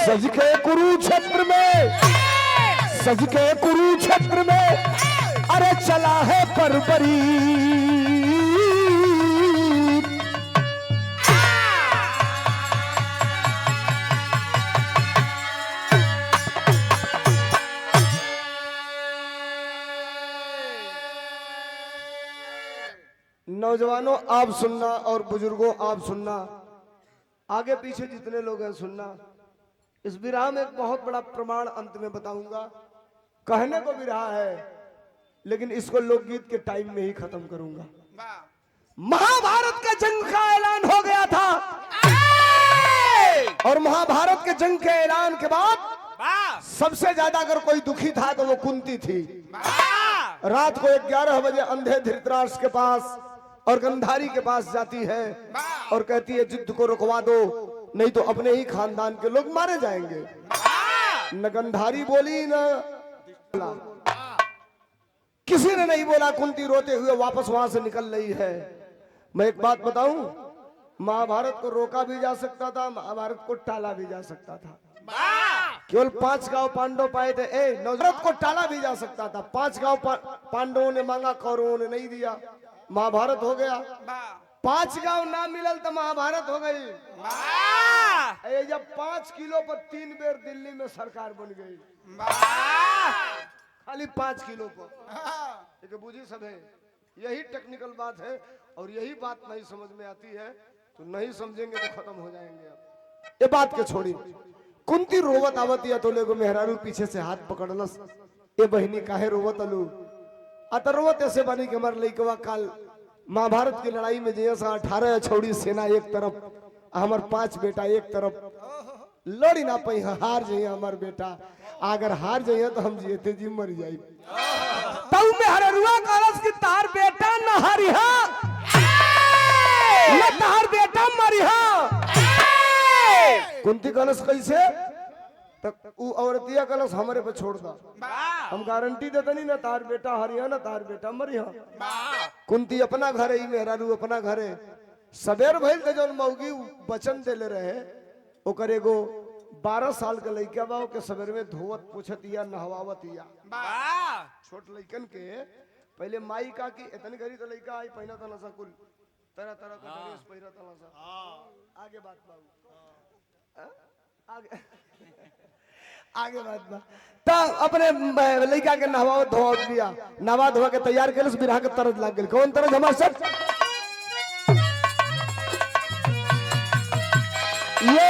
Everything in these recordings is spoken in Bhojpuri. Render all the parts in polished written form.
सज के कुरुक्षेत्र में, सज के कुरुक्षेत्र में अरे चला है परबरी। नौजवानों आप सुनना और बुजुर्गों आप सुनना, आगे पीछे जितने लोग हैं सुनना। इस विरह में एक बहुत बड़ा प्रमाण अंत में बताऊंगा। कहने को विरह है लेकिन इसको लोकगीत के टाइम में ही खत्म करूंगा। महाभारत के जंग का ऐलान हो गया था और महाभारत के जंग के ऐलान के बाद सबसे ज्यादा अगर कोई दुखी था तो वो कुंती थी। रात को 11 बजे अंधे धृतराष्ट्र के पास और गंधारी के पास जाती है और कहती है युद्ध को रुकवा दो नहीं तो अपने ही खानदान के लोग मारे जाएंगे। न गंधारी बोली न किसी ने नहीं बोला। कुंती रोते हुए वापस वहां से निकल रही है। मैं एक बात बताऊं, महाभारत को रोका भी जा सकता था, महाभारत को टाला भी जा सकता था। केवल 5 गांव पांडव पाए थे। नवरत को टाला भी जा सकता था। 5 गांव पांडवों ने मांगा, कौरवों ने नहीं दिया, महाभारत हो गया। 5 गांव ना मिलल तो महाभारत हो गई। जब 5 किलो पर 3 बेर दिल्ली में सरकार बन गई, खाली 5 किलो पर। बुझी सब है, यही टेक्निकल बात है और यही बात नहीं समझ में आती है तो नहीं समझेंगे तो खत्म हो जाएंगे। ये बात के छोड़ी, कुंती रोवत आवत या तो लेगो मेहरारू पीछे से हाथ पकड़लस। ये बहनी काहे रोवत अलू? अतरवत ऐसे बनी कि हमार लइकवा काल महाभारत की लड़ाई में जैसा 18 छौड़ी सेना एक तरफ, हमार 5 बेटा एक तरफ, लड़ी ना पाई, हार जाइए हमार बेटा। अगर हार जाइए तो हम जीते जी मर जाई। तब में हररुआ कालस की तार बेटा न हरिहा न तार बेटा मरिहा। कुंती कलश कैसे तक उ औरतिया कलश हमारे पे छोड़ दा, हम गारंटी देते नहीं ना तार बेटा हरिया ना तार बेटा मरिया। कुंती अपना घर है, मेहरारू अपना घर है। सबेर भइल के जौन मौगी वचन देले रहे ओकर एगो 12 साल के लइका बा के सबेर में धोवत पोछतिया नहवावतिया। छोट लइकन के पहले माई का की इतनी गरी तो लइका आई पहिना तला सा कुल तरह तरह का ड्रेस पहिरा तला सा। आगे बात बाबू, आगे आगे बात बा तब अपने लड़का के नहवा धोवा दिया, नहवा धोवा के तैयार कर बिरहा के तरज लग गई। कौन तरज? हमारे सब ये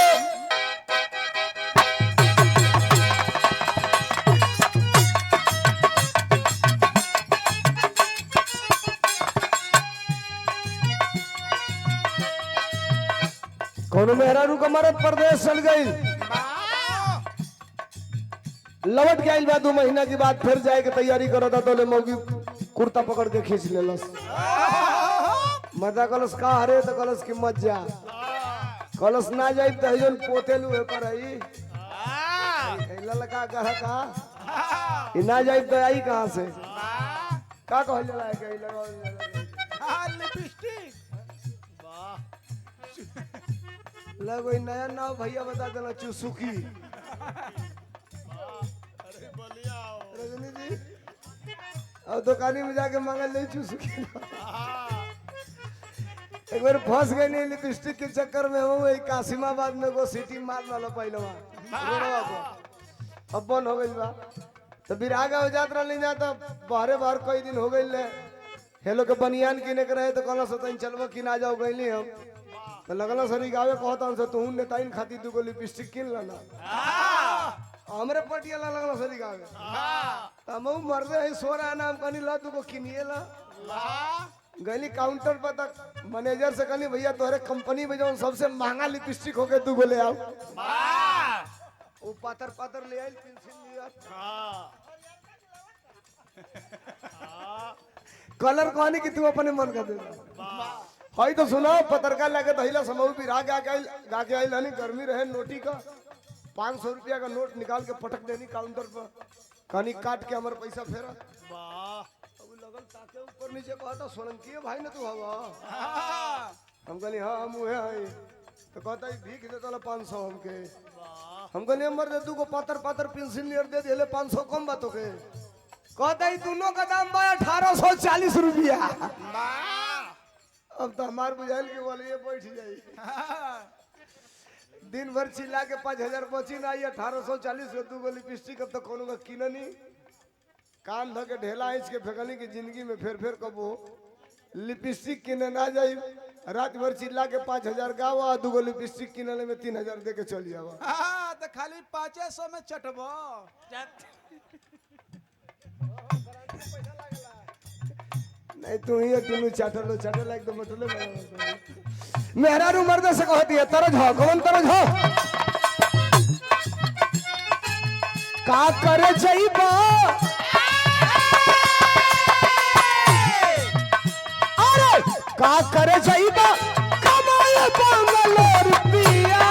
कौन मेहरारू का मरद परदेश चल गई, लौट के आइल बा 2 महीना की बात, फिर जाए के तैयारी करो था तो मौगी कुर्ता पकड़ के खींच लेलस। मजा कलस का हरे तो कलस की मत जा, कलस ना जाई तो जन पोतेलू है पर आई ललका कहा का ना जाई तो आई कहां से का कहल जाला है के लगाओ लिपस्टिक। वाह लगो नया नाव भैया बता देना चुसुकी। रजनी जी अब दुकानी में जाके मांगा ले चुसुकी। एक बार फंस गए नहीं लिपस्टिक के चक्कर में, हम वही कासिमाबाद में को सिटी मार वाला पहलवा रोडवा को अब बंद हो गई बा। तो बिरागा हो जात रहा जाता बाहरे बाहर कई दिन हो गई। हेलो के बनियान किने के रहे तो कहला सतन चलवा कि ना जाओ गईली हम तो लगला सरी गावे कहता से तू नेताइन खाती 2 लिपस्टिक किन लाना हमरे पटिया ला लगला सरी गावे हम मरदे है सोरा नाम कनी ला 2 किनिए ला गली काउंटर पर तक मैनेजर से कनी भैया तोहरे कंपनी में जो सबसे महंगा लिपस्टिक होके 2 ले आओ। वो पातर पातर ले आई पेंसिल लिया कलर कहनी कि तू अपने मन का दे हई तो सुनो पत्रकार लगे दहिला समूह भी गा के आई हनी गर्मी रहे नोटी का 500 रुपया का नोट निकाल के पटक देनी काउंटर पर कहानी काट के हमारे पैसा फेरा। अब लगल ताके ऊपर नीचे कहता सोलंकी भाई ना तू हवा हम कहनी हाँ हम है तो कहता भीख देता 500 हमके हमको नंबर दे, तू को पातर पातर पेंसिल नियर दे दिले 500 कम बातों के कहता ही दोनों का दाम बा 1840 रुपया। अब तो हमार बुझाइल के वाले ये बैठ जाई दिन भर चिल्ला के 5000 बची ना, 1840 के दू गो लिपस्टिक अब तो कोनो का किननी कान धो के ढेला इंच के फेंकनी की जिंदगी में फेर कबो लिपस्टिक किने ना जाई। रात भर चिल्ला के 5000 गावा, दू गो लिपस्टिक किनले में 3000 दे के चल जावा। तो खाली 500 में चटबो। नहीं तू ही टुनु चाटल एकदम मतलब मेहरारू मर्द से कहती है तरज हो कौन तरज हो का करे जाइबा अरे का करे जाइबा कमाए बंगलोर रुपया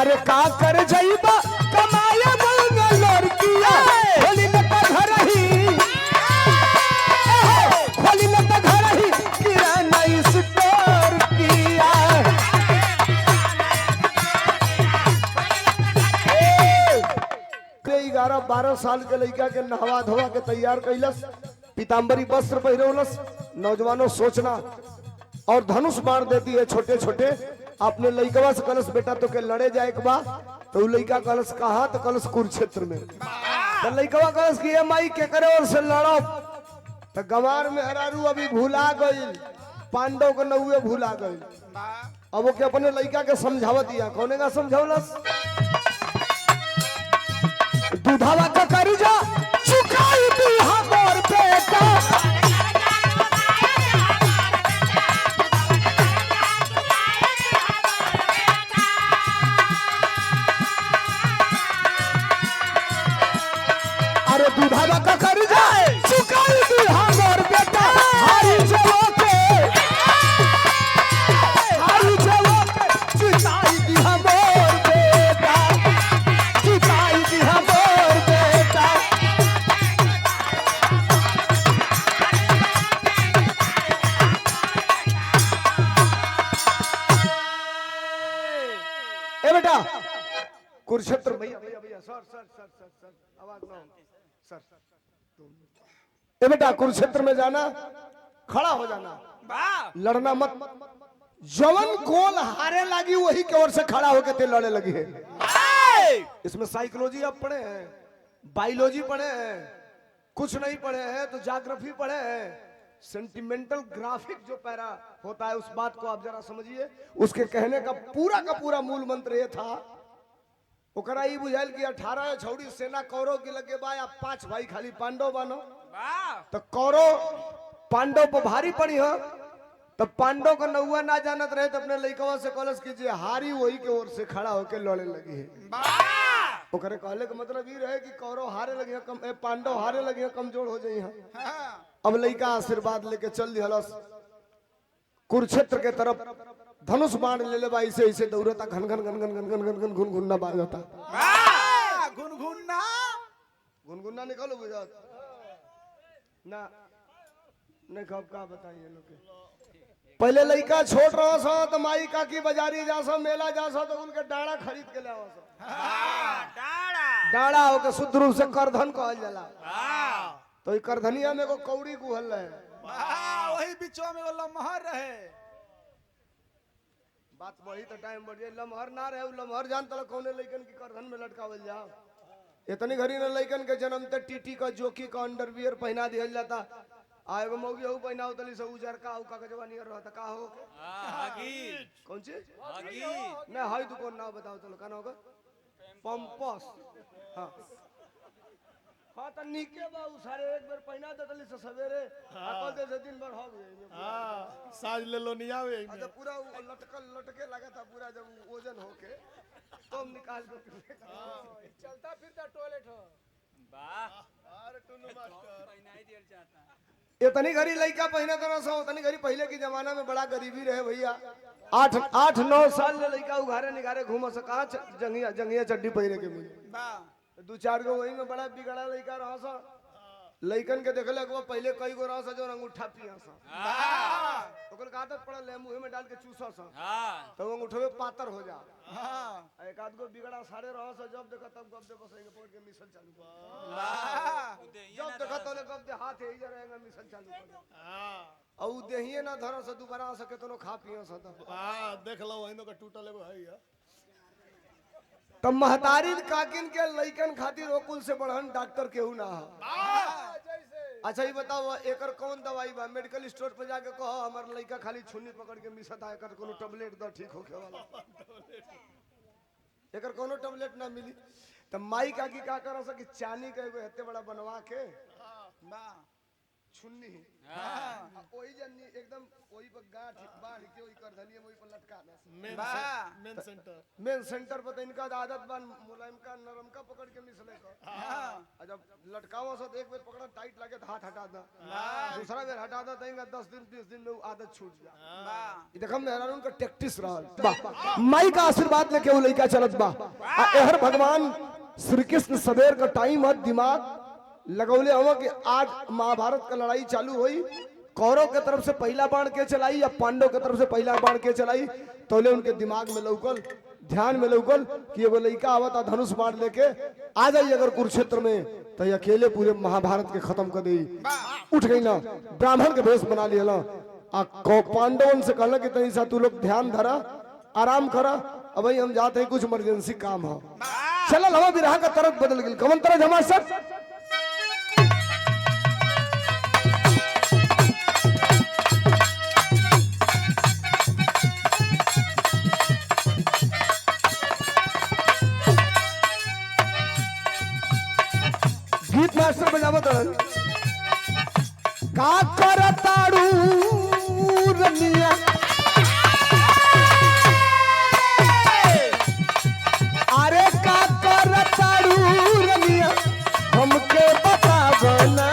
अरे का कर जाइबा कमाए मंगलोर किया खोली न त घर ही खोली न त घर ही किराना स्टोर किया 11-12 साल के लड़का के नहवा धोवा के तैयार कैलस, पीताम्बरी वस्त्र पहिरौलस। नौजवानों सोचना और धनुष बाण देती है छोटे छोटे अपने लड़कवा से कलश बेटा तो के लड़े जाए के बा तो लड़का कलश कहा तो कलश कुरुक्षेत्र में तो लड़कवा कलश की माई के करे और से लड़ो तो गंवार में हरारू अभी भूला गई पांडव के नौवे भूला गई। अब वो के अपने लड़का के समझावत दिया कौने का समझौलस दूधावा का कर्जा चुकाई दी हमर बेटा दूधावा का कर्जा चुकाई दी हमर बेटा हारी जवो के चुकाई दी हमर बेटा चुकाई दी हमर बेटा। ए बेटा कुरुक्षेत्र भैया सर आवाज ना ए बेटा कुरुक्षेत्र में जाना खड़ा हो जाना लड़ना मत जवन गोल हारे लगी वही की ओर से खड़ा होकर ते लड़े लगी है। इसमें साइकोलॉजी आप पढ़े हैं, बायोलॉजी पढ़े हैं, कुछ नहीं पढ़े हैं तो ज्योग्राफी पढ़े हैं। सेंटिमेंटल ग्राफिक जो पैरा होता है उस बात को आप जरा समझिए। उसके कहने का पूरा मूल मंत्र ये था ओकरा ई बुझाइल कि 18 छौड़ी सेना कौरव के लगे बा या 5 भाई खाली पांडव बानो तो कौरव पांडव पर भारी पड़ी हो तो पांडव का नौवा ना जानत रहे तो अपने लइकवा से कॉलेज कीजिए हारी वही के ओर से खड़ा होके लड़े लगी है। ओकरे कहले का मतलब ये रहे कि कौरव हारे लगे कम पांडव हारे लगे कमजोर हो जाई है। अब लइका आशीर्वाद लेके चल दिहलस कुरुक्षेत्र के तरफ धनुष बाण ले ले भाई से ऐसे दौड़ता घन घन घन घन घन घन घन घन घुनघुन्ना बाजता घुनघुन्ना निकालो बुझात ना नहीं कब का बताइए लोग पहले लड़का छोड़ रहा सा तो माई काकी बाजारी जा सा मेला जा सा तो उनके डाड़ा खरीद के ले आवा सा डाड़ा हो के शुद्ध रूप से करधन कहल जाला तो करधनिया में को कौड़ी गुहल है वही बीचो में वो लम्हर रहे बात वही तो टाइम बढ़ जाए लमहर ना रहे लमहर जान तला कौने लइकन की करधन में लटकावल जाओ इतनी घड़ी न लइकन के जन्म ते टीटी का जोकी का अंडरवियर पहना दिया जाता आएगो मौगी हो पहना उतली से उजर का का जवानी रहता का हो हागी कौन चीज हागी ना हाई तू कौन ना बताओ चलो का होगा पंपस हां हां त नीके बा सारे एक बार पहना देतली से सवेरे आको दे से दिन भर हो गए हां साज ले लो नहीं आवे अच्छा पूरा लटके लगा था पूरा जब वजन होके तुम निकाल दो चलता फिरता टॉयलेट हो वाह अरे टुनु मास्टर पहनाई देर जाता इतनी घड़ी लड़का पहने तो ना सो उतनी घड़ी पहले के जमाना में बड़ा गरीबी रहे भैया 8-9 साल ले लड़का उघारे निघारे घूम सका जंगिया चड्डी पहने के मिले दो चार गो वही में बड़ा बिगड़ा लड़का रहा सा लइकन के देखले को पहले कई गो रहा सा जो अंगूठा पिया सा ओकर का आदत पड़ल है मुंह में डाल के चूसा सा तो वो अंगूठे में पातर हो जा एक आध गो बिगड़ा सारे रहा सा जब देखा तब गप दे बस पकड़ के मिसल चालू कर जब देखा तोले गप दे हाथ यही रहेगा मिसल चालू कर औ देहिए ना धर से दोबारा आ सके तो खा पिया सा देख लो वही का टूटल एगो है या तब महतारी काकिन के लइकन खातिर ओकुल से बढ़न डॉक्टर केहू ना है। अच्छा ये बताओ एकर कौन दवाई बा मेडिकल स्टोर पे जाके कहो हमार लइका खाली छुन्नी पकड़ के मिसत है एकर कोनो टैबलेट द ठीक होखे वाला एकर कोनो टैबलेट ना मिली त माई काकी का कर सके चानी के एगो हेते बड़ा बनवा के छुन्नी ओही जन्नी एकदम ओही पर गांठ बांध के ओही कर धनिए ओही पर लटका दे मेन सेंटर पर इनका आदत बन मुलायम का नरम का पकड़ के मिसले को जब लटकावा सो एक बार पकड़ा टाइट लगे तो हाथ हटा दा दूसरा बार हटा दा देंगे 10 दिन 20 दिन में आदत छूट जा ये देखम मेहरान का टैक्टिस रहल माई का आशीर्वाद लेके वो लइका चलत बा एहर भगवान श्री कृष्ण सवेर का टाइम है दिमाग लगौले हो कि आज महाभारत का लड़ाई चालू हुई कौरव के तरफ से पहला बाण के चलाई या पांडव के तरफ से पहला बाण के चलाई तोले उनके दिमाग में लौकल ध्यान में लौकल कि एगो लड़का आवता धनुष बाण लेके आ जाई अगर कुरुक्षेत्र में तो अकेले पूरे महाभारत के खत्म कर दी उठ गई ना ब्राह्मण के भेष बना लिया आ पांडवन से कहला कि तनी सा तू लोग ध्यान धरा आराम करा अब हम जाते हैं कुछ इमरजेंसी काम हो चल हवा विराह का तरफ बदल गई कवन तरह हमारे साथ गीत मास्टर बजावत का करताड़ू रनिया अरे का करताड़ू रनिया हमके बतावना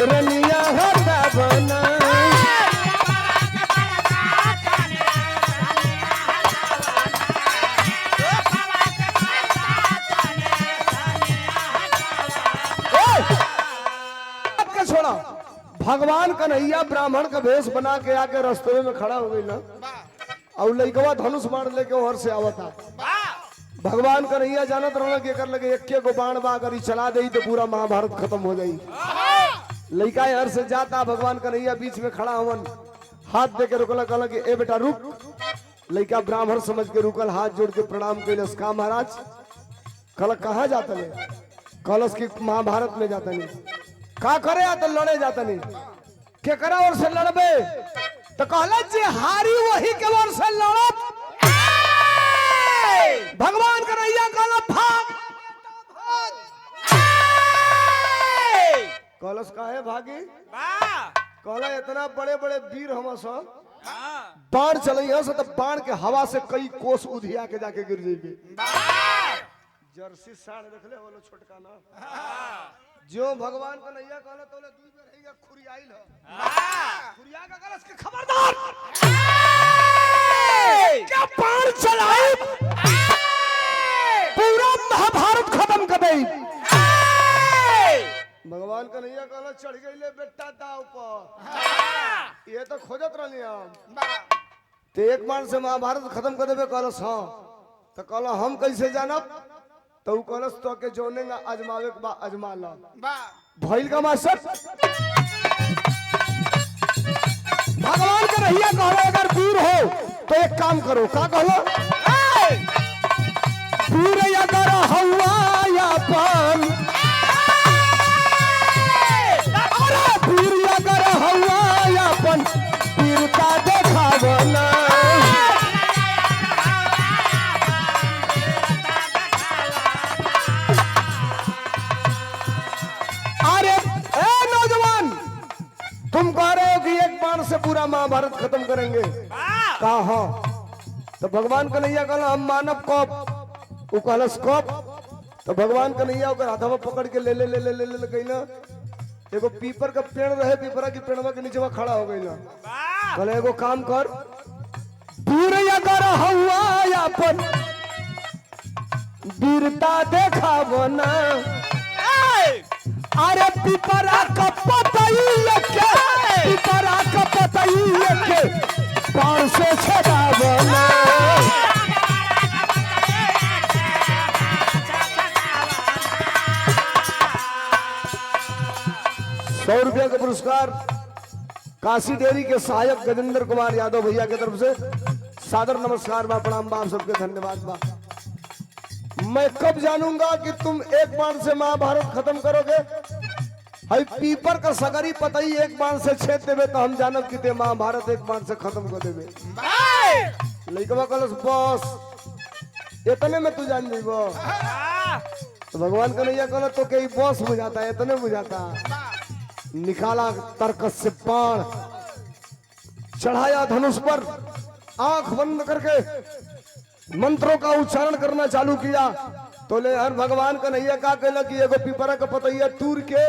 रनिया होता बना छोड़ा भगवान कन्हैया ब्राह्मण का भेष बना के आके रास्ते में खड़ा हो गई ना और लइकवा धनुष बाण लेके ओहर से आवता भगवान कन्हैया जानत रहना कि एकर लगे एक्के गो बाण बा अगर चला दे तो पूरा महाभारत खत्म हो जाई लइका यार से जाता भगवान कन्हैया बीच में खड़ा हवन हाथ दे के रुकला कहला कि ए बेटा रुक लइका ब्राह्मण समझ के रुकल हाथ जोड़ के प्रणाम कैलस का महाराज कहला कहाँ जाता ने कहलस कि महाभारत में जाता नहीं का करे तो लड़े जाता नहीं के करा और से लड़बे तो कहला जे हारी वही के और से लड़ब भगवान कन्हैया कहला भाग कलश काहे भागी कहला इतना बड़े बड़े वीर हम सब बाण चले से तो बाण के हवा से कई कोस उधिया के जाके गिर जाइए जर्सी साढ़ देख ले बोलो छोटका ना जो भगवान कन्हैया कहला तोले दुई बेर हैगा खुरियाइल ह खुरिया का कलश के खबरदार क्या बाण चलाई पूरा महाभारत खत्म कर दई भगवान कन्हैया कहला चढ़ गईले बेटा दाव पर ये तो खोजत रहनी हम ते एक बार से महाभारत खत्म कर देबे कहलस हां तो कहला हम कैसे जानब तो कहलस तो के जोने ना आजमावे के बा आजमा ला भइल का मास्टर भगवान कन्हैया कहला अगर वीर हो तो एक काम करो का कहला वीर अगर हवा या पान अगर हवा अपन वीरता देखावना अरे ए नौजवान तुम कह रहे हो कि एक बार से पूरा महाभारत खत्म करेंगे कहा तो भगवान कन्हैया कहला हम मानव कप, वो कहलस कप। तो भगवान कन्हैया ओकर हाथवा पकड़ के ले ले ले ले ले ले गई ना। एगो पीपर का पेड़ रहे, पीपरा की पेड़वा के नीचे खड़ा हो गई ना। कहले एगो काम कर, दूर अगर हुआ अपन वीरता देखाबो ना। अरे पीपरा का पतई के, पीपरा का पतई के पार से छड़ाबो ना। 100 रुपया का पुरस्कार काशी डेयरी के सहायक गजेंद्र कुमार यादव भैया की तरफ से सादर नमस्कार बा, प्रणाम बा, सबके धन्यवाद बा। मैं कब जानूंगा कि तुम एक बाण से महाभारत खत्म करोगे? हई पीपर का सगरी पतई एक बाण से छेद देवे तो हम जानब कि ते महाभारत एक बाण से खत्म कर देवे। लइकवा कहलस बस इतने में तू जान जाइबो। तो भगवान कन्हैया कहला तो के बॉस बुझाता है, इतने बुझाता। निकाला तरकस से बाण, चढ़ाया धनुष पर, आंख बंद करके मंत्रों का उच्चारण करना चालू किया। तो ले हर भगवान कन्हैया का कहला कि एगो पीपरा का पतैया तूर के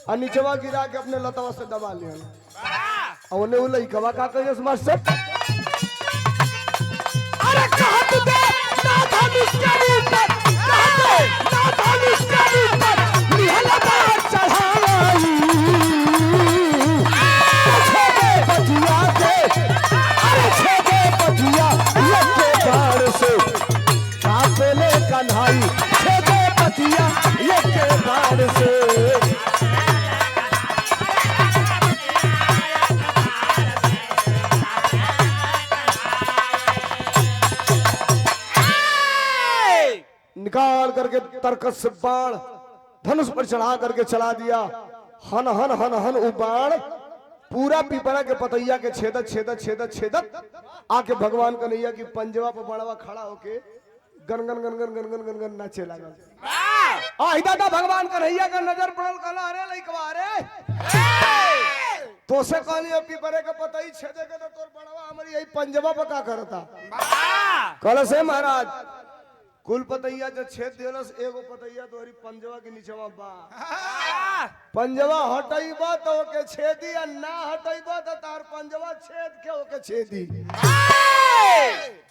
और नीचवा गिरा के अपने लतवा से दबा लिया। और वो लइकवा का कहिस मास्टर, अरे कहत दे ना धनुष के ऊपर, कहत दे ना धनुष के ऊपर निहल बाण चढ़ाई। छेदे बजिया के, अरे छेदे बजिया ये बाण से कापेले कन्हाई। छेदे बजिया ये बाण से। निकाल करके तरकस से बाण धनुष पर चढ़ा करके चला दिया। हन हन हन हन वो बाण पूरा पीपरा के पतैया के छेदत छेदत छेदत छेदत आके भगवान कन्हैया की पंजवा पर बाणवा खड़ा होके गनगन गनगन गनगन गनगन नाचे लगा। दादा भगवान कन्हैया का नजर पड़ल, कहला अरे लइकवा रे तो से कहली पीपरे के पतई छेदे के तो तोर बाणवा हमारी यही पंजवा पर का करता। कहला से महाराज कुल पतैया जो छेद देलस, एगो पतैया तोहरी पंजवा के नीचवा बा। पंजवा हटईबा तो ओके छेदी, और ना हटईबा तो तार पंजवा छेद के ओके छेदी।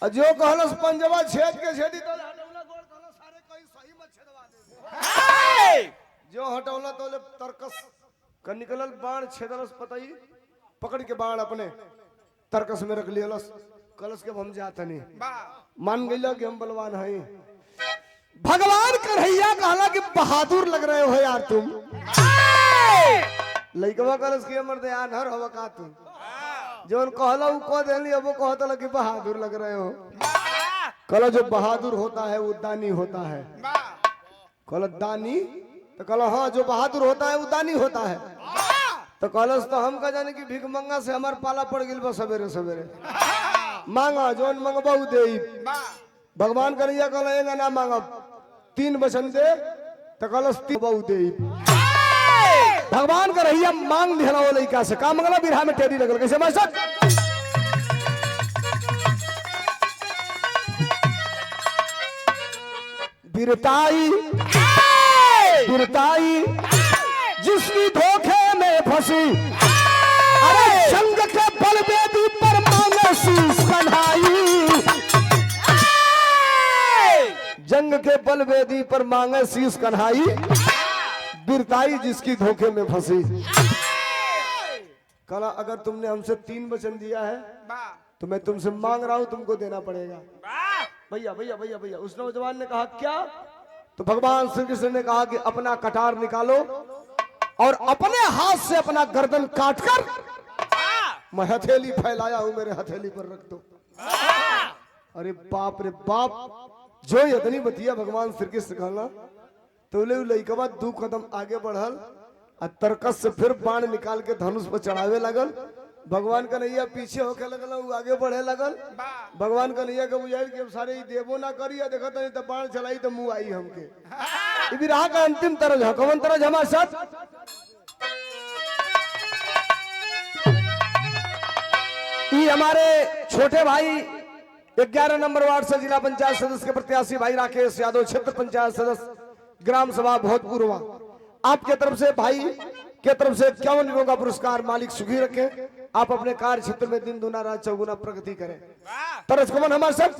जो कहलस पंजवा छेद के छेदी तो हटौला गोल कहला सारे कहीं सही मत छेदवा दे। जो हटौला तो ले तरकस का निकलल बाण छेदलस पतई, पकड़ के बाण अपने तरकस में रख लियलस। कलश के हम जाता नहीं, मान गया कि हम बलवान हैं। भगवान कन्हैया कहला कि बहादुर लग रहे हो यार तुम। लइकवा कलश के मर्द आनहर हो का तुम, जोन कहला उ कह देली, अब वो कहता लगे बहादुर लग रहे हो। कहला जो बहादुर होता है वो दानी होता है। कहला दानी? तो कहला हाँ, जो बहादुर होता है वो दानी होता है। तो कलश तो हम का जाने कि भीख मंगा से हमार पाला पड़ गई बस सवेरे सवेरे। मांगा जोन मंगबा दे। भगवान कन्हैया कहला ना मांगब, 3 वचन दे। तो कलश 3 बहु दे। भगवान कन्हैया मांग दिला वो लइका से, का मंगला बिरहा में टेढ़ी लगल कैसे मास्टर। बिरताई बिरताई जिसकी धोखे में फंसी, अरे जंग के बलवेदी पर मांगे शीश कन्हाई। जंग के बलवेदी पर मांगे शीश कन्हाई, बिरताई जिसकी धोखे में फंसी। कहला अगर तुमने हमसे 3 वचन दिया है तो मैं तुमसे मांग रहा हूं, तुमको देना पड़ेगा। भैया भैया भैया भैया उस नौजवान ने कहा क्या? तो भगवान श्री कृष्ण ने कहा कि अपना कटार निकालो और अपने हाथ से अपना गर्दन काटकर मैं हथेली फैलाया हूं, मेरे हथेली पर रख दो। अरे बाप रे बाप, जो इतनी बतिया भगवान श्री कृष्ण कहला तो लइकवा 2 कदम आगे बढ़ल और तरकस से फिर बाण निकाल के धनुष पर चढ़ावे लगल। भगवान कन्हैया पीछे होके लगल, वो आगे बढ़े लगल। भगवान कन्हैया के बुझाइल कि सारे देवो ना करी, देखत नहीं तो बाण चलाई तो मुंह आई हमके। विराह का अंतिम तरज है, कौन तरज हमारे साथ? ये हमारे छोटे भाई 11 नंबर वार्ड से जिला पंचायत सदस्य के प्रत्याशी भाई राकेश यादव, क्षेत्र पंचायत सदस्य, ग्राम सभा भोजपुरवा, आपके तरफ से भाई के तरफ से 51 रुपयों का पुरस्कार। मालिक सुखी रखें, आप अपने कार्य क्षेत्र में दिन दुना रात चौगुना प्रगति करें। तरस कमन हमारे सब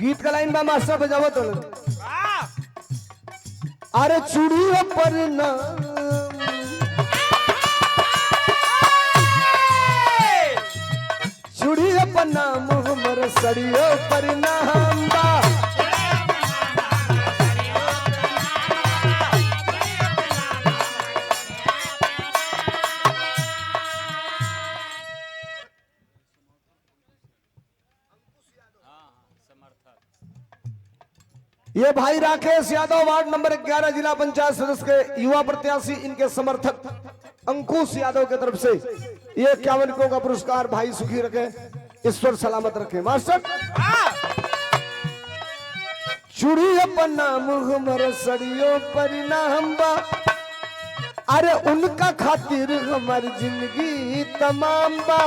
गीत का लाइन बा मास्टर बजावो तो। अरे चूड़ियों पर नाम, चूड़ियों पर नाम हमर सड़ियों पर नाम बा। ये भाई राकेश यादव वार्ड नंबर 11 जिला पंचायत सदस्य के युवा प्रत्याशी, इनके समर्थक अंकुश यादव के तरफ से ये 51 रुपयों का पुरस्कार। भाई सुखी रखे, ईश्वर सलामत रखे। मास्टर चूड़ियों पर नाम हमर सड़ियों पर नाम बा, अरे उनका खातिर हमारी जिंदगी तमाम बा।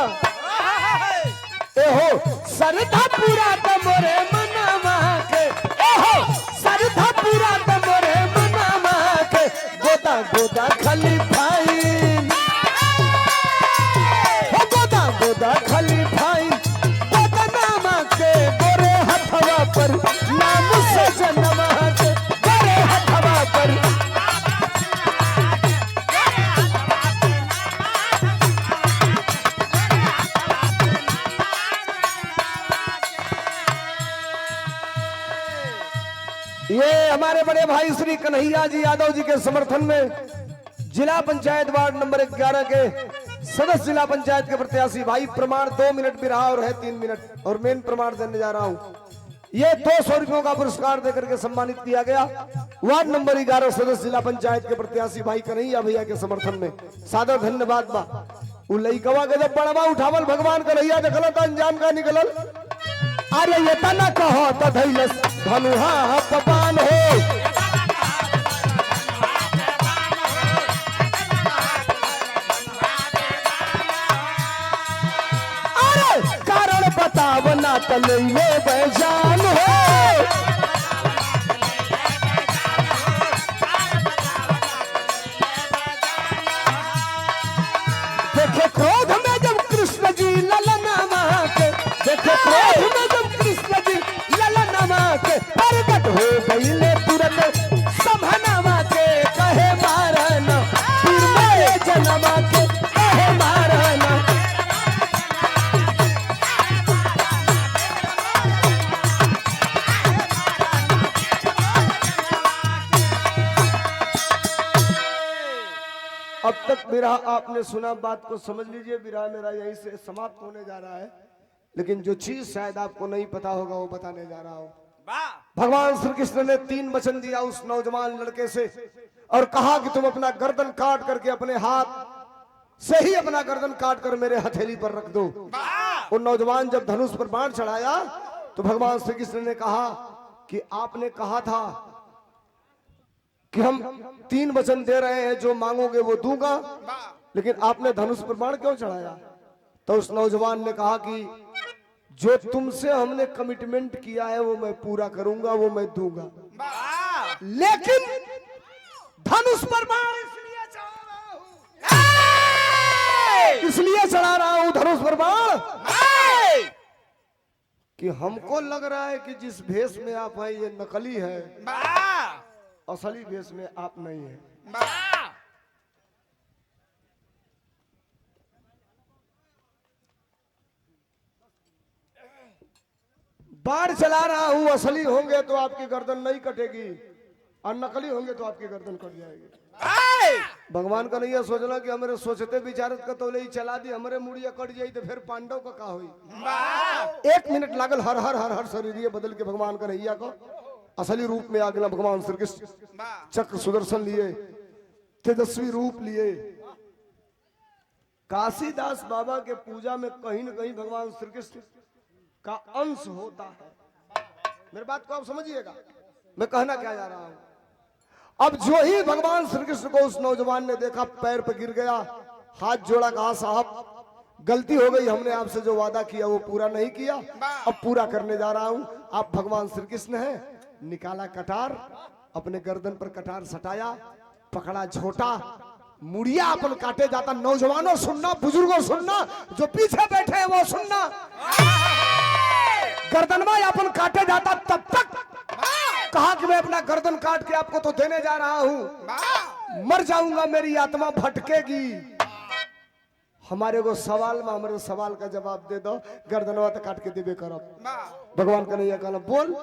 एहो सरधा पूरा तमरे मनावा के, एहो सरधा पूरा तमरे मनावा के, गोदा गोदा खली फाइन, हो गोदा गोदा खली फाइन, गोदा नामा के गोरे हथवा पर नाम से जन्मा के, गोरे हथवा पर। ये हमारे बड़े भाई श्री कन्हैया जी यादव जी के समर्थन में जिला पंचायत वार्ड नंबर 11 के सदस्य, जिला पंचायत के प्रत्याशी भाई प्रमाण 2 मिनट भी रहा और है 3 मिनट, और मेन प्रमाण देने जा रहा हूं। ये 200 रुपयों का पुरस्कार देकर के सम्मानित किया गया। वार्ड नंबर 11 सदस्य जिला पंचायत के प्रत्याशी भाई कन्हैया भैया के समर्थन में सादर धन्यवाद बा। उ लइकवा के जब बड़वा उठावल भगवान कन्हैया देखल त अंजाम का निकलल। अरे ये तना कहो तो धैलस धनुहा पपान हो, अरे कारण बताव ना तो ले बेजान हो। देखे क्रोध में जब कृष्ण जी ललना मां के, देखे क्रोध में कृष्ण जी ललनमा के प्रकट हो गई ले तुरंत सभनमा के, कहे मारना फिर मेरे जन्मा के, कहे मारना। अब तक विरह आपने सुना, बात को समझ लीजिए। विरह मेरा यहीं से समाप्त होने जा रहा है, लेकिन जो चीज शायद आपको नहीं पता होगा वो बताने जा रहा हूं। भगवान श्री कृष्ण ने 3 वचन दिया उस नौजवान लड़के से और कहा कि तुम अपना गर्दन काट करके अपने हाथ से ही अपना गर्दन काट कर मेरे हथेली पर रख दो। वो नौजवान जब धनुष पर बाण चढ़ाया तो भगवान श्री कृष्ण ने कहा कि आपने कहा था कि हम 3 वचन दे रहे हैं, जो मांगोगे वो दूंगा, लेकिन आपने धनुष पर बाण क्यों चढ़ाया? तो उस नौजवान ने कहा कि जो तुमसे हमने कमिटमेंट किया है वो मैं पूरा करूंगा, वो मैं दूंगा, लेकिन धनुष पर बाण इसलिए चढ़ा रहा हूं धनुष पर बाण कि हमको लग रहा है कि जिस भेष में आप हैं ये नकली है, असली भेष में आप नहीं है। बाढ़ चला रहा हूं, असली होंगे तो आपकी गर्दन नहीं कटेगी और नकली होंगे तो आपकी गर्दन कट जाएगी। भगवान का नहीं सोचना कि हमारे सोचते विचारत का तो ले चला दी, हमारे मुड़िया कट जाई तो फिर पांडव का का हुई। 1 मिनट लागल हर हर हर हर शरीर बदल के भगवान का नैया को असली रूप में आ गया। भगवान श्री कृष्ण चक्र सुदर्शन लिए, तेजस्वी रूप लिए, काशीदास बाबा के पूजा में कहीं न कहीं भगवान श्री कृष्ण का अंश होता है। मेरी बात को आप समझिएगा, मैं कहना क्या जा रहा हूं। अब जो ही भगवान श्री कृष्ण को उस नौजवान ने देखा, पैर पे गिर गया, हाथ जोड़ा, कहा साहब गलती हो गई, हमने आपसे जो वादा किया वो पूरा नहीं किया, अब पूरा करने जा रहा हूं। आप भगवान श्री कृष्ण हैं। निकाला कटार, अपने गर्दन पर कटार सटाया, पकड़ा झोटा, मुड़िया अपन काटे जाता। नौजवानों सुनना, बुजुर्गों सुनना, जो पीछे बैठे हैं वो सुनना, गर्दनवा अपन काटे जाता। तब तक कहा कि मैं अपना गर्दन काट के आपको तो देने जा रहा हूं, मर जाऊंगा, मेरी आत्मा भटकेगी। हमारे को सवाल में हमारे सवाल का जवाब दे दो, गर्दनवा तो काट के देवे करब। भगवान कन्हैया कहला बोल,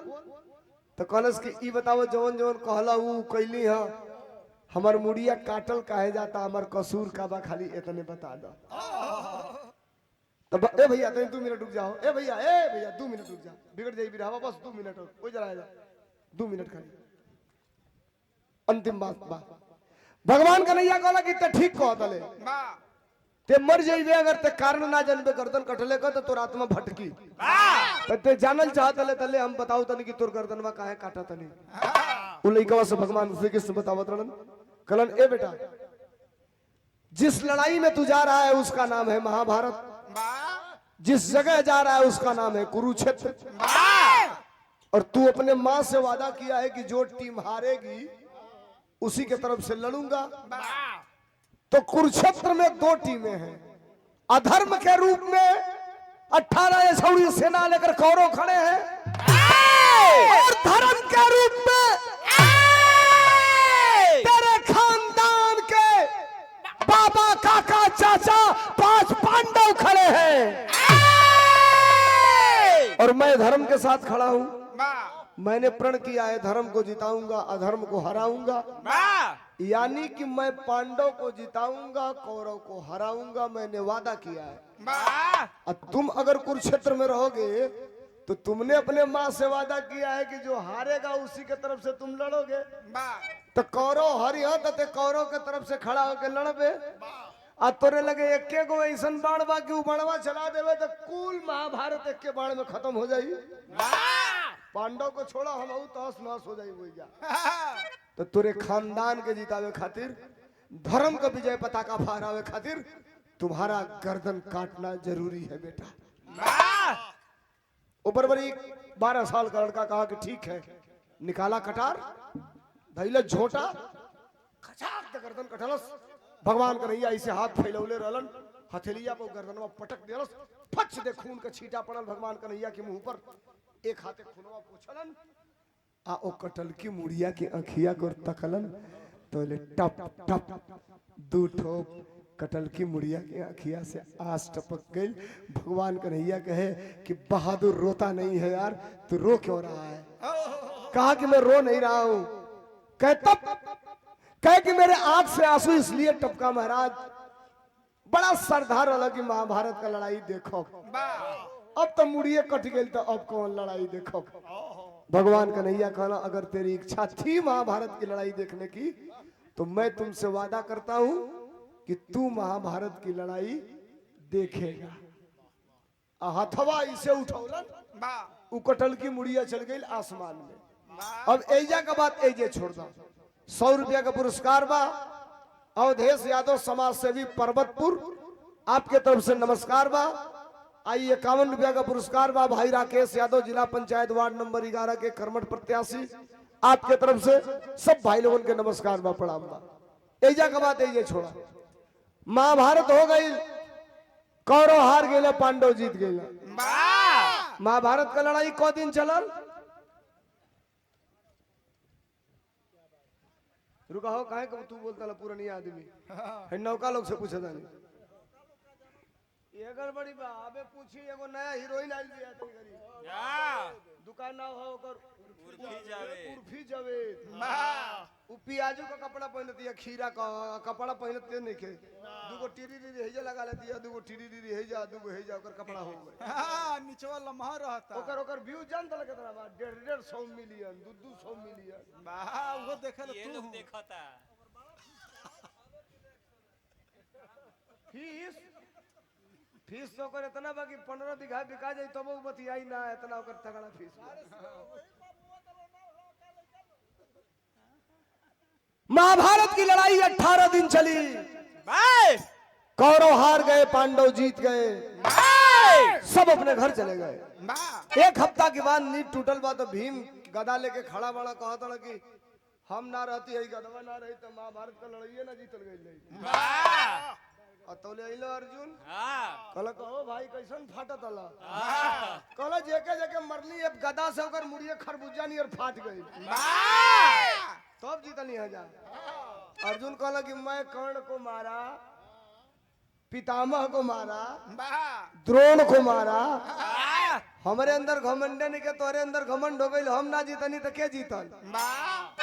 तो कहलस कि ई बताओ जवन जवन कहला ऊ कैली हां, हमर मुड़िया काटल काहे जाता, हमर कसूर का बा, खाली इतने बता दो। तो ए भैया 2 मिनट रुक जाओ, ए भैया 2 मिनट रुक जा, बिगड़ जाई बिरहावा, बस 2 मिनट और कोई जरा 2 मिनट खाली, अंतिम बात। भगवान कन्हैया कहला कि ते ठीक कह दले, ते मर जाइबे अगर ते कारण ना जानबे गर्दन कटले का तो तोर आत्मा भटकी। ते जानल चाहतले तले हम बताओ तनी कि तोर गर्दनवा काहे काटा तनी। उ लइकवा से भगवान श्री कृष्ण बतावत रहन, कहलन ए बेटा, जिस लड़ाई में तू जा रहा है उसका नाम है महाभारत, जिस जगह जा रहा है उसका नाम है कुरुक्षेत्र, और तू अपने मां से वादा किया है कि जो टीम हारेगी उसी के तरफ से लड़ूंगा। तो कुरुक्षेत्र में 2 टीमें हैं, अधर्म के रूप में 18 यशौरी सेना लेकर कौरव खड़े हैं, और धर्म के रूप में तेरे खानदान के बाबा, काका, चाचा 5 पांडव खड़े हैं, और मैं धर्म के साथ खड़ा हूं। मैंने प्रण किया है धर्म को जिताऊंगा, अधर्म को हराऊंगा, यानी कि मैं पांडव को जिताऊंगा, कौरव को हराऊंगा, मैंने वादा किया है। और तुम अगर कुरुक्षेत्र में रहोगे तो तुमने अपने माँ से वादा किया है कि जो हारेगा उसी के तरफ से तुम लड़ोगे। तो कौरव हरिया तो कौरव के तरफ से खड़ा होकर लड़बे, आ तोरे लगे एके गो ऐसा बाण बा कि बाणवा चला देवे तो कुल महाभारत एक के बाण में खत्म हो जाई। पांडव को छोड़ा हम तहस नहस हो जाई वही जा। तो तोरे खानदान के जितावे खातिर, धर्म का विजय पताका फहरावे खातिर तुम्हारा गर्दन काटना जरूरी है बेटा। ऊपर बड़ी 12 साल का लड़का कहा कि ठीक है। निकाला कटार, धैले झोटा, खचाक दे गर्दन कटलस। भगवान कन्हैया ऐसे हाथ फैलौले रहलन, हथेलिया पर गर्दनवा पटक देलस, फच दे खून का छींटा पड़ल भगवान कन्हैया के मुंह पर। एक हाथे खूनवा पोछलन, आ ओ कटल की मुड़िया के अंखिया को तकलन, तो ले टप टप 2 ठोप कटल की मुड़िया के अंखिया से आस टपक गई। भगवान कन्हैया कहे कि बहादुर रोता नहीं है यार, तू रो क्यों रहा है? कहा कि मैं रो नहीं रहा हूं। कहे कि मेरे आंख से आंसू इसलिए टपका महाराज, बड़ा सरदार वाला की महाभारत का लड़ाई देखो, अब तो मुड़िए कट गई तो अब कौन लड़ाई देखो। भगवान कन्हैया कहना अगर तेरी इच्छा थी महाभारत की लड़ाई देखने की तो मैं तुमसे वादा करता हूं कि तू महाभारत की लड़ाई देखेगा। हथवा इसे उठौलन, उकटल की मुड़िया चल गई आसमान में। अब एजा का बात एजे छोड़ दो। 100 रुपया का पुरस्कार बा। अवधेश यादव समाज सेवी पर्वतपुर, आपके तरफ से नमस्कार बा। आइए 51 रुपया का पुरस्कार बा। भाई राकेश यादव, जिला पंचायत वार्ड नंबर 11 के कर्मठ प्रत्याशी, आपके तरफ से सब भाई लोगों के नमस्कार बा, प्रणाम बा। एजा का बात एजे छोड़ा। महाभारत हो गई, कौरव हार गए, पांडव जीत गए। महाभारत का लड़ाई को दिन चलल? रुका हो, काहे तू बोलता ला पुरानी आदमी है, नौका लोग से पूछे जानी ये गड़बड़ी बा। अबे पूछी एगो नया हीरोइन आइल बिया तनी करी, दुकान ना हो ओकर उर्फी जावे उ पियाजू का कपड़ा पहनती है, खीरा का कपड़ा पहनते नहीं के, दुगो टीरी रीरी हेजा लगा लेती है, दुगो टीरी रीरी हेजा, दुगो हेजा ओकर कपड़ा हो गए। हां निचवा लम्हा रहता ओकर व्यू जान त कितना बा? 150 मिलियन 200 मिलियन वाह, वो देखे ये तू लोग देखता फीस फीस तो कर इतना बाकी 15 बीघा बिका जाई तब वो बतियाई ना इतना ओकर तगड़ा फीस महाभारत की लड़ाई 18 दिन चली कौरव हार गए पांडव जीत गए सब अपने घर चले गए एक हफ्ता के बाद नींद टूटल बा तो भीम गदा लेके खड़ा बड़ा कहा था कि हम ना रहती है गदवा ना रही तो महाभारत का लड़ाई ना जीतल गई और तोले अइलो अर्जुन कहला कहो भाई कैसन फाटत अला कहला जेके जेके मरली अब गदा से ओकर मुड़िए खरबूजा नियर फाट गई तब जीतनी है जा अर्जुन कहला कि मैं कर्ण को मारा पितामह को मारा द्रोण को मारा हमारे अंदर घमंड नहीं के तोरे अंदर घमंड हो गई हम ना जीतनी तो के जीतल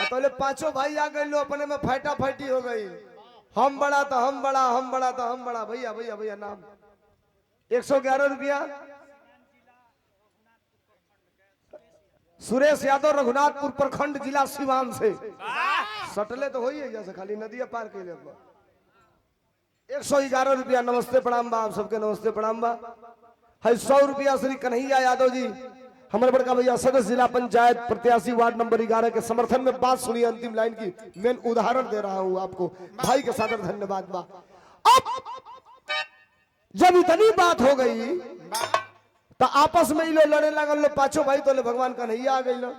तोले पांचों भाई आ गए लो अपने में फाइटा फाइटी हो गई हम बड़ा तो हम बड़ा हम बड़ा तो हम बड़ा भैया भैया भैया नाम 111 रुपया सुरेश यादव रघुनाथपुर प्रखंड जिला सिवान से सटले तो हो ही है जैसे खाली नदिया पार के लिए 111 रुपया नमस्ते प्रणाम बा आप सबके नमस्ते प्रणाम बा है 100 रुपया श्री कन्हैया यादव जी हमारे बड़का भैया सदस्य जिला पंचायत प्रत्याशी वार्ड नंबर 11 के समर्थन में बात सुनिए अंतिम लाइन की मैं उदाहरण दे रहा हूं आपको भाई के सादर धन्यवाद बा अब जब इतनी बात हो गई तो आपस में ही लोग लड़े लगल लो पांचों भाई तो भगवान कन्हैया आ गई लो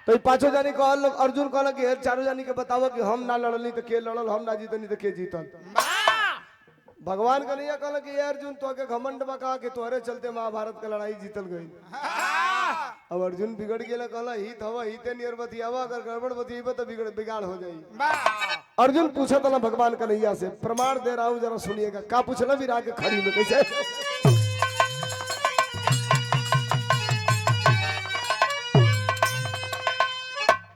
तो पांचों जानी कहल अर्जुन कहल कि चारों जानी के बताओ कि हम ना लड़ली तो के लड़ल हम ना जीतनी तो के जीतल भगवान कन्हैया कहल कि अर्जुन तो के घमंड बका के तोहरे चलते महाभारत का लड़ाई जीतल गई अब अर्जुन बिगड़ गेला कहला हित हवा हिते नियर बतियावा अगर गड़बड़ बतियाबे तो बिगाड़ हो जाई अर्जुन पूछा था भगवान कन्हैया से प्रमाण दे रहा हूं जरा सुनिएगा का पूछना भी राग खड़ी में कैसे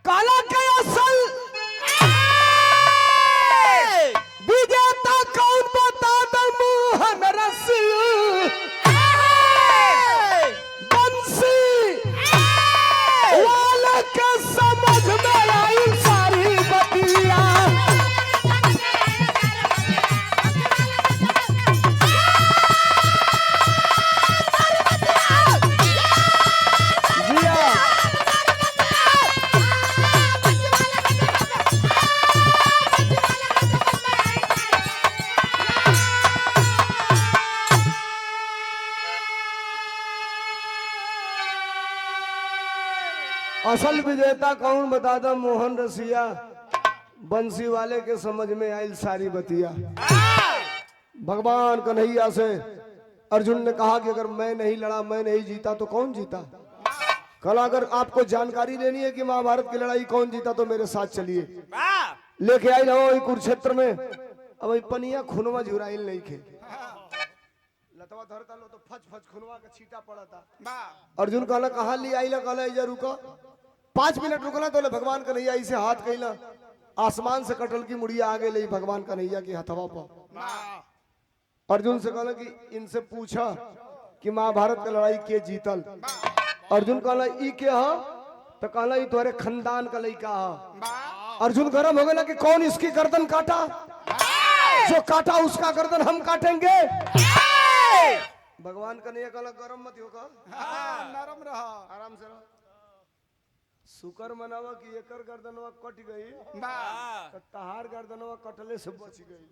काला के असल विजेता कौन बता दे मोहन रसिया बंसी वाले के समझ में आई सारी बतिया असल विजेता कौन बता दो मोहन रसिया बंसी वाले के समझ में आई सारी बतिया भगवान कन्हैया से अर्जुन ने कहा कि अगर मैं नहीं लड़ा मैं नहीं जीता तो कौन जीता कल अगर आपको जानकारी लेनी है कि महाभारत की लड़ाई कौन जीता तो मेरे साथ चलिए लेके आई रहो कुरुक्षेत्र में अब पनिया खुनवा झुराइल नहीं खे लतवा धरता लो तो फच फच खुनवा का छीटा पड़ा था अर्जुन कहला कहाँ ले आई कहला इधर रुको 5 मिनट रुकला तो भगवान कन्हैया इसे हाथ कैला आसमान से कटल की मुड़िया आ गई भगवान कन्हैया की हथवा पर अर्जुन से कहला कि इनसे पूछा कि महाभारत का लड़ाई के जीतल अर्जुन कहला ई के ह तो कहला ई तुम्हारे खानदान का लड़का ह अर्जुन गरम हो गया कि कौन इसकी गर्दन काटा जो काटा उसका गर्दन हम काटेंगे भगवान कन्हैया कहला गरम मत होगा नरम रहा आराम से रहो शुक्र मनावा कि एकर गर्दनवा कट गई तो तहार गर्दनवा कटले से बच गई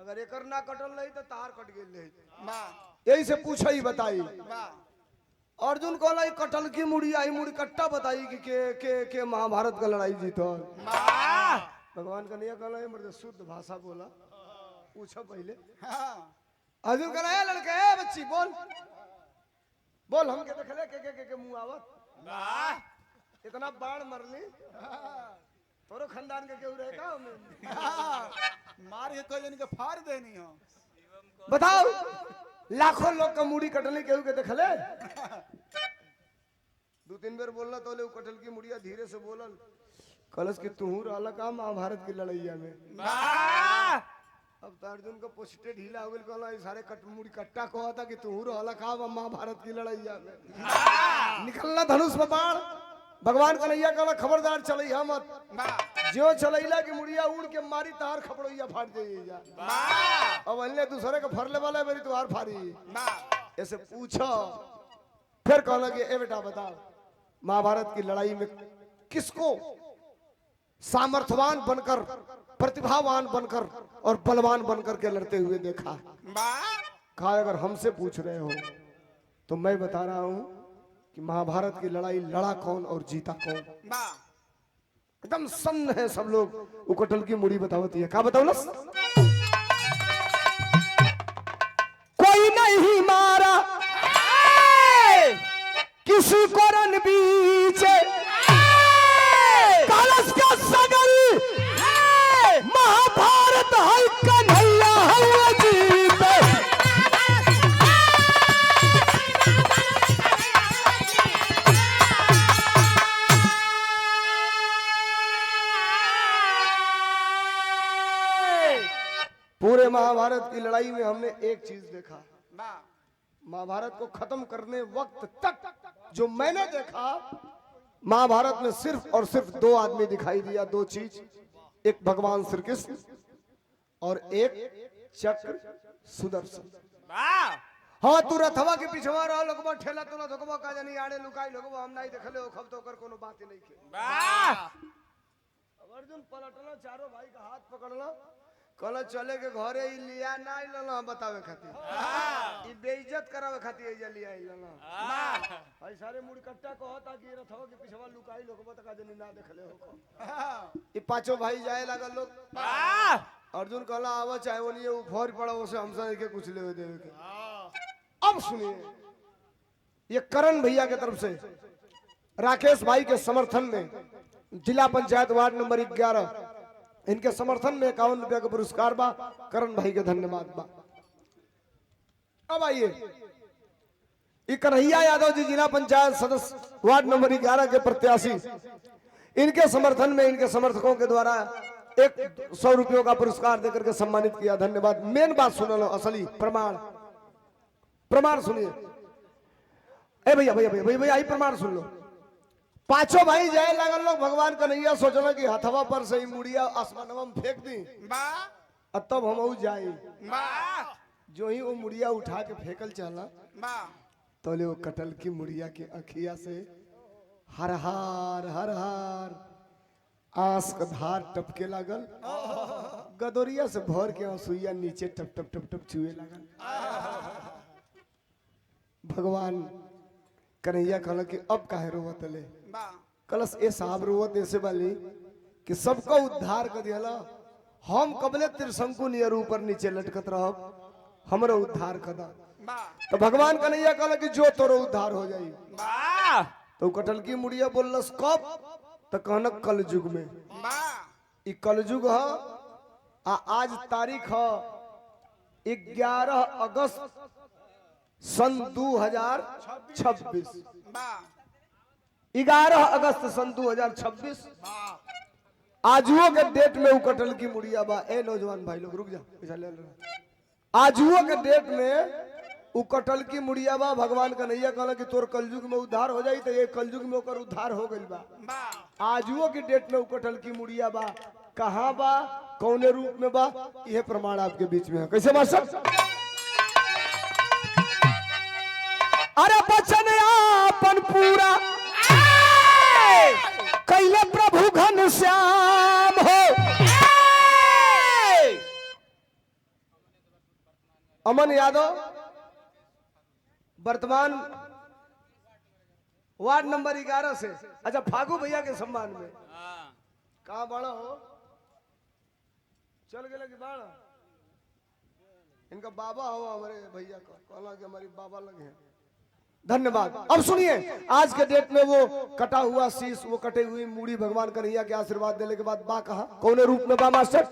अगर एकर ना कटल रही तो तहार कट गई यही से पूछा ही बताई अर्जुन कहला कटल की मुड़ी आई मुड़ी कट्टा बताई कि के महाभारत का लड़ाई जीतल भगवान कन्हैया कहला मर्द शुद्ध भाषा बोला पूछा पहले अर्जुन कहला लड़का है बच्ची बोल बोल हम के देखले के मुंह आवत इतना बाण मरली तोरो खानदान के केहू रहेगा मार के कोई जन के फाड़ देनी हो बताओ लाखों लोग का मुड़ी कटने केहू के देखले 2-3 बार बोलना तो ले कटल की मुड़िया धीरे से बोलल कलश कि तू रहला का महाभारत की लड़ाइया में अब तो अर्जुन का पोस्टे ढीला हो गया कहला सारे मुड़ी कट्टा कहा था कि तू रहला का महाभारत की लड़ाइया में निकलना धनुष में बाण भगवान कन्हैया कहला खबरदार चलैया मत, वाह जो चलैला की मुड़िया उड़ के मारी तार खपड़ोइया फाड़ जाइए। वाह अब अन्य दूसरे के फरले वाला है मेरी तुहार फाड़ी। वाह ऐसे पूछो फिर कहला कि ए बेटा बताओ महाभारत की लड़ाई में किसको सामर्थ्यवान बनकर, प्रतिभावान बनकर और बलवान बनकर के लड़ते हुए देखा है? वाह कहा अगर हमसे पूछ रहे हो तो मैं बता रहा हूं कि महाभारत की लड़ाई लड़ा कौन और जीता कौन। वाह एकदम सन्न है सब लोग। उकटल की मुड़ी बतावती है, क्या बताओ? कोई नहीं मारा किसी को रण बीचे, कलश का सगर महाभारत है कन्हैया है जीते। पूरे महाभारत की लड़ाई में हमने एक चीज देखा, वाह महाभारत को खत्म करने वक्त तक जो मैंने देखा, महाभारत में सिर्फ और सिर्फ दो आदमी दिखाई दिया, दो चीज, एक भगवान श्री कृष्ण और एक चक्र सुदर्शन। वाह हाँ तू रथवा के पिछवा रहा लोगवा ठेला तोला धोकवा का जानी आड़े लुकाई लोगवा हम नहीं देखले हो खब तो कर कोनो बात ही नहीं के। वाह अर्जुन पलटला चारों भाई का हाथ पकड़ला कहला चले के घरे ही लिया ना लला बतावे खातिर ई बेइज्जत करावे खातिर एजा लिया लला। वाह भाई सारे मुड़ी कट्टा कहता कि रथवा के पिछवा लुकाई लोगवा तक जनी ना देखले हो। ई पांचों भाई जाए लागल लोग। वाह अर्जुन कहला आवा चाहे ओनिए उफोर पड़ा उसे हमसे के कुछ ले देवे के। अब सुनिए ये करण भैया के तरफ से राकेश भाई के समर्थन में जिला पंचायत वार्ड नंबर 11 इनके समर्थन में 51 रुपया का पुरस्कार बा। करण भाई के धन्यवाद बा। अब आइए ये कन्हैया यादव जी जिला पंचायत सदस्य वार्ड नंबर 11 के प्रत्याशी, इनके समर्थन में इनके समर्थकों के द्वारा 100 रुपयों का पुरस्कार देकर के सम्मानित किया। धन्यवाद। मेन बात सुन लो, असली प्रमाण प्रमाण सुनिए। ए भैया भैया भैया भैया आई प्रमाण सुन लो। पांचों भाई जाए लगल लोग भगवान कन्हैया सोचना कि हथवा पर से ही मुड़िया आसमानवा में फेंक दी वाह तब हम जाए। वाह जो ही वो मुड़िया उठा के फेंकल चला वाह तो ले वो कटल की मुड़िया के अखिया से हर हार आंस का धार टपके लागल, गदोरिया से भर के आंसुइया नीचे टप टप टप टप छुए लागल। भगवान कन्हैया कहला कि अब काहे रोवत ले? वाह कलश ए साहब रोवत ऐसे वाली कि सबको उद्धार कर दिया, हम कबले त्रिशंकु नियर ऊपर नीचे लटकत रहब, हमरो उद्धार कर दा। वाह तो भगवान कन्हैया कहला कि जो तोरो उद्धार हो जाई। वाह तो कटल की मुड़िया बोललस कब? तो कहना कल युग में। वाह ई कल युग ह आज तारीख ह 11 अगस्त सन 2026। वाह 11 अगस्त सन 2026 आजुओ के डेट में कटल की मुड़िया बा। ए नौजवान भाई लोग रुक जा, पैसा ले लो। आजुओ के डेट में कटल की मुड़िया बा। भगवान कन्हैया कहला कि तोर कलयुग में उद्धार हो जाई, तो ये कलयुग में ओकर उद्धार हो गइल बा। वाह आजुओ की डेट में कटल की मुड़िया बा। कहाँ बा, कौने रूप में बा, यह प्रमाण आपके बीच में है। कैसे मास्टर? अरे बचन आपन पूरा कैले प्रभु घन श्याम हो। अमन यादव वर्तमान वार्ड नंबर 11 से। अच्छा फागू भैया के सम्मान में कहाँ बड़ा हो? चल गए कि बाड़ा? इनका बाबा हो हमारे भैया का, कहला कि हमारी बाबा लगे हैं। धन्यवाद। अब सुनिए आज के डेट में वो कटा हुआ शीश, वो कटे हुई मूड़ी भगवान कन्हैया के आशीर्वाद देने के बाद बा कहा, कौन रूप में बा मास्टर?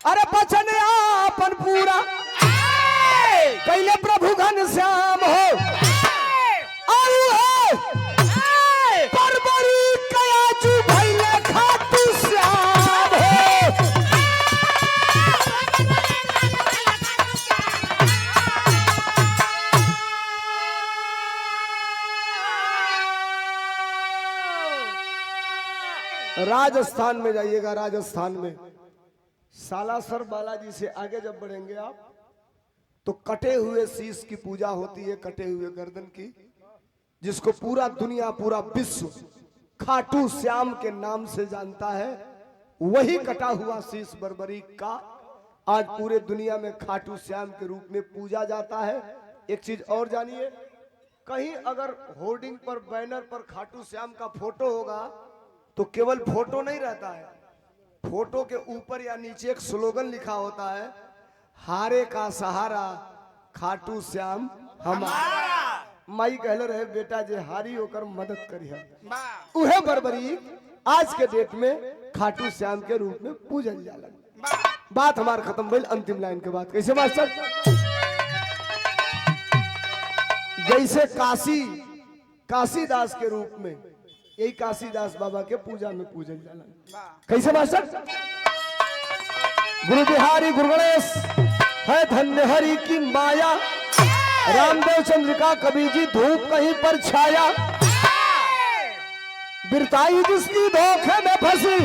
अरे बचन आपन पूरा कैले प्रभु घन श्याम हो। परबरी कयाचू भैले खाटू श्याम हो। राजस्थान में जाइएगा, राजस्थान में सालासर बालाजी से आगे जब बढ़ेंगे आप तो कटे हुए शीश की पूजा होती है, कटे हुए गर्दन की, जिसको पूरा दुनिया पूरा विश्व खाटू श्याम के नाम से जानता है। वही कटा हुआ शीश बर्बरीक का आज पूरे दुनिया में खाटू श्याम के रूप में पूजा जाता है। एक चीज और जानिए, कहीं अगर होर्डिंग पर बैनर पर खाटू श्याम का फोटो होगा तो केवल फोटो नहीं रहता है, फोटो के ऊपर या नीचे एक स्लोगन लिखा होता है, हारे का सहारा खाटू श्याम हमारा। माई कहले रहे बेटा जे हारी होकर मदद करी है, उहे बर्बरीक आज के डेट में खाटू श्याम के रूप में पूजल जाला। बात हमार खत्म भइल, अंतिम लाइन के बाद कैसे मास्टर? जैसे काशीदास के रूप में यही काशीदास बाबा के पूजा में पूजल जाला। कैसे मास्टर? गुरु बिहारी गुरु गणेश है धन्य हरि की माया, रामदेव चंद्रिका कबीर जी धूप कहीं पर छाया, बिरताई जिसकी धोखे में फंसी,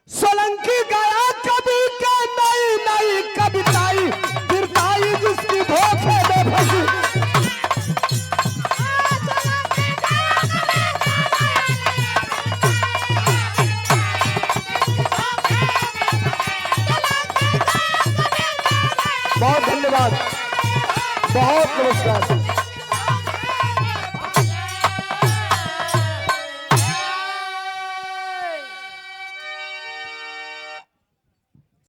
सोलंकी गाया कभी के नई नई कविताई, बिरताई जिसकी धोखे में फंसी। बहुत धन्यवाद, बहुत नमस्कार।